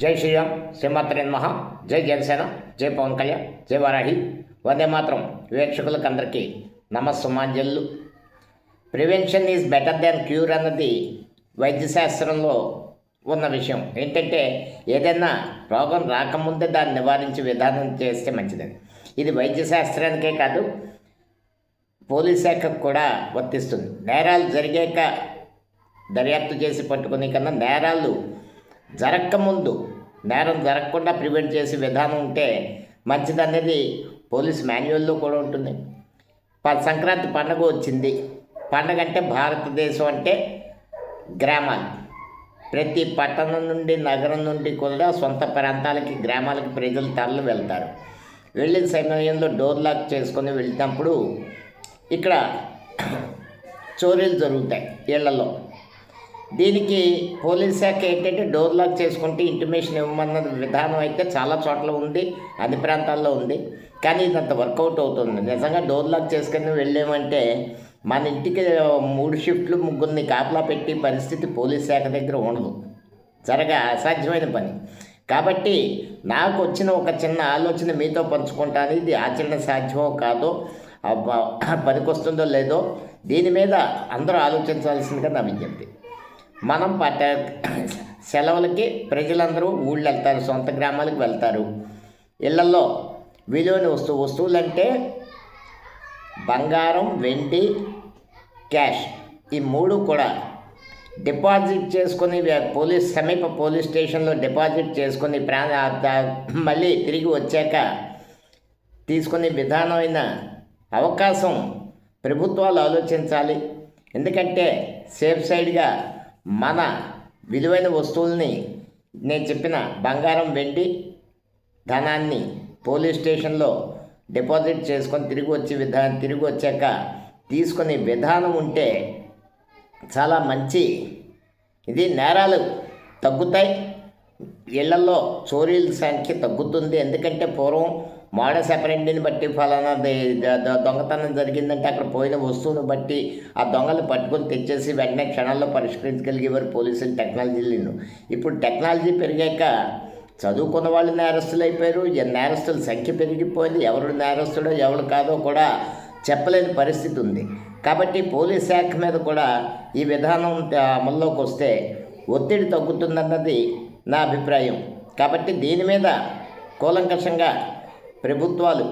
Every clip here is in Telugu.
జై శ్రీరామ్, శ్రీమాత్రే నమః. జై జనసేన, జై పవన్ కళ్యాణ్, జై వారాహి. వందే మాత్రం వీక్షకులకు అందరికీ నమస్సుమాంజలు. Prevention is better than cure అన్నది వైద్యశాస్త్రంలో ఉన్న విషయం. ఏంటంటే ఏదైనా రోగం రాకముందే దాన్ని నివారించే విధానం చేస్తే మంచిదని. ఇది వైద్యశాస్త్రానికే కాదు, పోలీస్ శాఖకు కూడా వర్తిస్తుంది. నేరాలు జరిగాక దర్యాప్తు చేసి పట్టుకునే కన్నా నేరాలు జరగకముందు, నేరం జరగకుండా ప్రివెంట్ చేసే విధానం ఉంటే మంచిదనేది పోలీస్ మాన్యువల్లో కూడా ఉంటుంది. సంక్రాంతి పండుగ వచ్చింది. పండుగ అంటే భారతదేశం అంటే గ్రామాలు, ప్రతి పట్టణం నుండి నగరం నుండి కూడా సొంత ప్రాంతాలకి గ్రామాలకి ప్రజలు తరలి వెళ్తారు. వెళ్ళిన సమయంలో డోర్ లాక్ చేసుకొని వెళ్తున్నప్పుడు ఇక్కడ చోరీలు జరుగుతాయి ఇళ్లలో. దీనికి పోలీస్ శాఖ ఏంటంటే డోర్ లాక్ చేసుకుంటే ఇంటిమేషన్ ఇవ్వమన్న విధానం అయితే చాలా చోట్ల ఉంది, అన్ని ప్రాంతాల్లో ఉంది. కానీ ఇదంత వర్కౌట్ అవుతుంది. నిజంగా డోర్ లాక్ చేసుకుని వెళ్ళామంటే మన ఇంటికి 3 షిఫ్ట్లు 3 కాపలా పెట్టి పరిస్థితి పోలీస్ శాఖ దగ్గర ఉండదు. అసాధ్యమైన పని. కాబట్టి నాకు వచ్చిన ఒక చిన్న ఆలోచన మీతో పంచుకుంటాను. ఇది ఆచరణ సాధ్యమో కాదో, పనికొస్తుందో లేదో దీని మీద అందరూ ఆలోచించాల్సిందిగా నా విజ్ఞప్తి. మనం సెలవులకి ప్రజలందరూ ఊళ్ళు వెళ్తారు, సొంత గ్రామాలకు వెళ్తారు. ఇళ్లలో విలువైన వస్తువులంటే బంగారం, వెండి, క్యాష్, ఈ 3 కూడా డిపాజిట్ చేసుకొని సమీప పోలీస్ స్టేషన్లో డిపాజిట్ చేసుకొని మళ్ళీ తిరిగి వచ్చాక తీసుకునే విధానమైన అవకాశం ప్రభుత్వాలు ఆలోచించాలి. ఎందుకంటే సేఫ్ సైడ్గా మన విలువైన వస్తువుల్ని, నేను చెప్పిన బంగారం, వెండి, ధనాన్ని పోలీస్ స్టేషన్లో డిపాజిట్ చేసుకొని తిరిగి వచ్చాక తీసుకునే విధానం ఉంటే చాలా మంచి. ఇది నేరాలు తగ్గుతాయి, ఇళ్లలో చోరీల సంఖ్య తగ్గుతుంది. ఎందుకంటే పూర్వం మోడస్ ఆపరెండిని బట్టి ఫలానా దొంగతనం జరిగిందంటే అక్కడ పోయిన వస్తువును బట్టి ఆ దొంగలు పట్టుకొని తెచ్చేసి వెంటనే క్షణాల్లో పరిష్కరించగలిగేవారు పోలీసులు టెక్నాలజీలను. ఇప్పుడు టెక్నాలజీ పెరిగాక చదువుకున్న వాళ్ళు నేరస్తులు అయిపోయారు. నేరస్తుల సంఖ్య పెరిగిపోయింది. ఎవరు నేరస్తుడో ఎవరు కాదో కూడా చెప్పలేని పరిస్థితి ఉంది. కాబట్టి పోలీస్ శాఖ మీద కూడా ఈ విధానం అమల్లోకి వస్తే ఒత్తిడి తగ్గుతుందన్నది నా అభిప్రాయం. కాబట్టి దీని మీద కూలంకషంగా ప్రభుత్వాలు,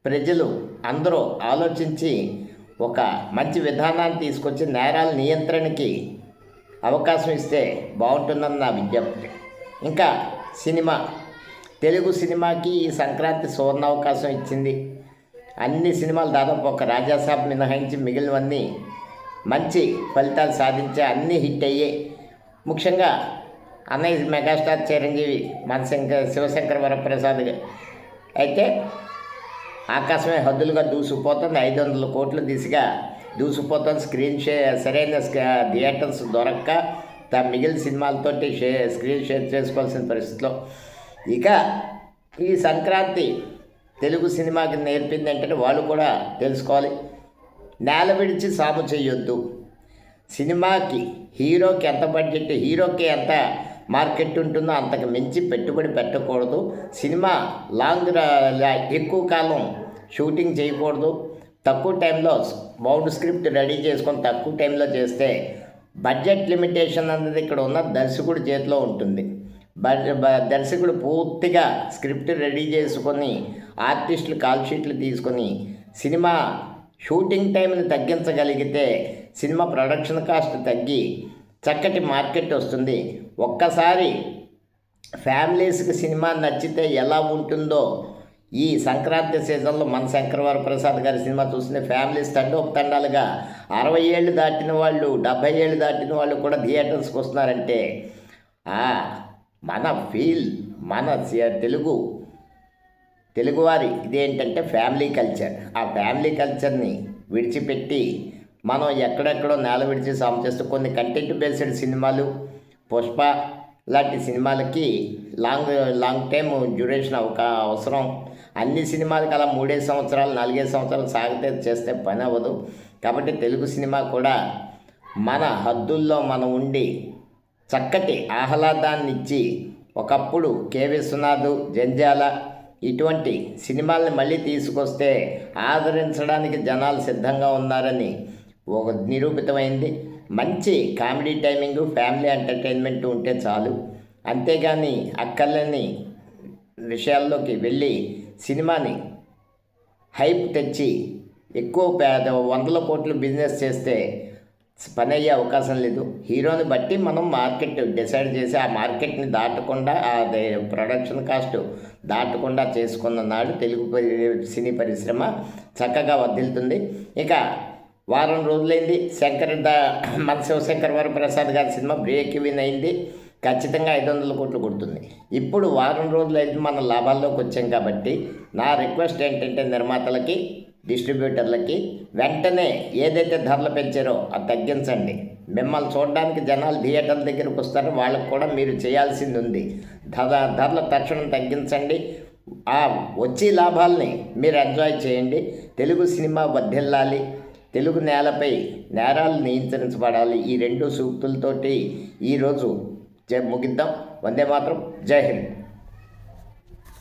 ప్రజలు అందరూ ఆలోచించి ఒక మంచి విధానాన్ని తీసుకొచ్చి నేరాల నియంత్రణకి అవకాశం ఇస్తే బాగుంటుందని నా విజ్ఞప్తి. ఇంకా తెలుగు సినిమాకి ఈ సంక్రాంతి సువర్ణ అవకాశం ఇచ్చింది. అన్ని సినిమాలు దాదాపు ఒక రాజాసాబ్ మినహాయించి మిగిలినవన్నీ మంచి ఫలితాలు సాధించే, అన్నీ హిట్ అయ్యాయి. ముఖ్యంగా అన్నయ్య మెగాస్టార్ చిరంజీవి, శివశంకర వరప్రసాద్ అయితే ఆకాశమే హద్దులుగా దూసుకుపోతుంది. 500 కోట్ల దిశగా దూసుకుపోతుంది. సరైన థియేటర్స్ దొరక్క మిగిలిన సినిమాలతోటి స్క్రీన్ షేర్ చేసుకోవాల్సిన పరిస్థితిలో ఇక ఈ సంక్రాంతి తెలుగు సినిమాకి నేర్పింది ఏంటంటే వాళ్ళు కూడా తెలుసుకోవాలి. నేల విడిచి సాము చేయొద్దు. సినిమాకి హీరోకి ఎంత బడ్జెట్, హీరోకి ఎంత మార్కెట్ ఉంటుందో అంతకు మించి పెట్టుబడి పెట్టకూడదు. సినిమా ఎక్కువ కాలం షూటింగ్ చేయకూడదు. తక్కువ టైంలో బౌండ్ స్క్రిప్ట్ రెడీ చేసుకొని తక్కువ టైంలో చేస్తే బడ్జెట్ లిమిటేషన్ అన్నది ఇక్కడ ఉన్న దర్శకుడి చేతిలో ఉంటుంది. దర్శకుడు పూర్తిగా స్క్రిప్ట్ రెడీ చేసుకొని ఆర్టిస్టులు కాల్ షీట్లు తీసుకొని సినిమా షూటింగ్ టైంని తగ్గించగలిగితే సినిమా ప్రొడక్షన్ కాస్ట్ తగ్గి చక్కటి మార్కెట్ వస్తుంది. ఒక్కసారి ఫ్యామిలీస్కి సినిమా నచ్చితే ఎలా ఉంటుందో ఈ సంక్రాంతి సీజన్లో మన శంకర వరప్రసాద్ గారి సినిమా చూసిన ఫ్యామిలీస్ తండాలుగా 60 ఏళ్ళు దాటిన వాళ్ళు, 70 ఏళ్ళు దాటిన వాళ్ళు కూడా థియేటర్స్కి వస్తున్నారంటే మన తెలుగువారి ఇదేంటంటే ఫ్యామిలీ కల్చర్. ఆ ఫ్యామిలీ కల్చర్ని విడిచిపెట్టి మనం ఎక్కడెక్కడో నేల విడిచి సాము చేస్తూ కొన్ని కంటెంట్ బేస్డ్ సినిమాలు, పుష్ప లాంటి సినిమాలకి లాంగ్ టైం డ్యూరేషన్ అవసరం. అన్ని సినిమాలకి అలా 3 సంవత్సరాలు 4 సంవత్సరాలు సాగితే చేస్తే పని అవ్వదు. కాబట్టి తెలుగు సినిమా కూడా మన హద్దుల్లో మనం ఉండి చక్కటి ఆహ్లాదాన్ని ఇచ్చి ఒకప్పుడు కె విశ్వనాథ్, జంజాల ఇటువంటి సినిమాల్ని మళ్ళీ తీసుకొస్తే ఆదరించడానికి జనాలు సిద్ధంగా ఉన్నారని ఒక నిరూపితమైంది. మంచి కామెడీ టైమింగు, ఫ్యామిలీ ఎంటర్టైన్మెంట్ ఉంటే చాలు. అంతేగాని అక్కర్లేని విషయాల్లోకి వెళ్ళి సినిమాని హైప్ తెచ్చి ఎక్కువ వందల కోట్లు బిజినెస్ చేస్తే పని అయ్యే అవకాశం లేదు. హీరోని బట్టి మనం మార్కెట్ డిసైడ్ చేసి ఆ మార్కెట్ని దాటకుండా, ఆ ప్రొడక్షన్ కాస్ట్ దాటకుండా చేసుకున్న నాడు తెలుగు సినీ పరిశ్రమ చక్కగా వర్ధిల్లుతుంది. ఇక వారం రోజులైంది మన శివశంకర్ వరప్రసాద్ గారి సినిమా బ్రేక్ ఈవెన్ అయింది. ఖచ్చితంగా 500 కోట్లు కొడుతుంది. ఇప్పుడు వారం రోజులైతే మనం లాభాల్లోకి వచ్చాం కాబట్టి నా రిక్వెస్ట్ ఏంటంటే నిర్మాతలకి, డిస్ట్రిబ్యూటర్లకి వెంటనే ఏదైతే ధరలు పెంచారో అది తగ్గించండి. మిమ్మల్ని చూడడానికి జనాలు థియేటర్ల దగ్గరకు వస్తారో వాళ్ళకు కూడా మీరు చేయాల్సింది ఉంది. ధరల తక్షణం తగ్గించండి. ఆ వచ్చే లాభాలని మీరు ఎంజాయ్ చేయండి. తెలుగు సినిమా వర్ధిల్లాలి. తెలుగు నేలపై నేరాలు నియంత్రించబడాలి. ఈ 2 సూక్తులతోటి ఈరోజు ముగిద్దాం. వందే మాతరం. జై హింద్.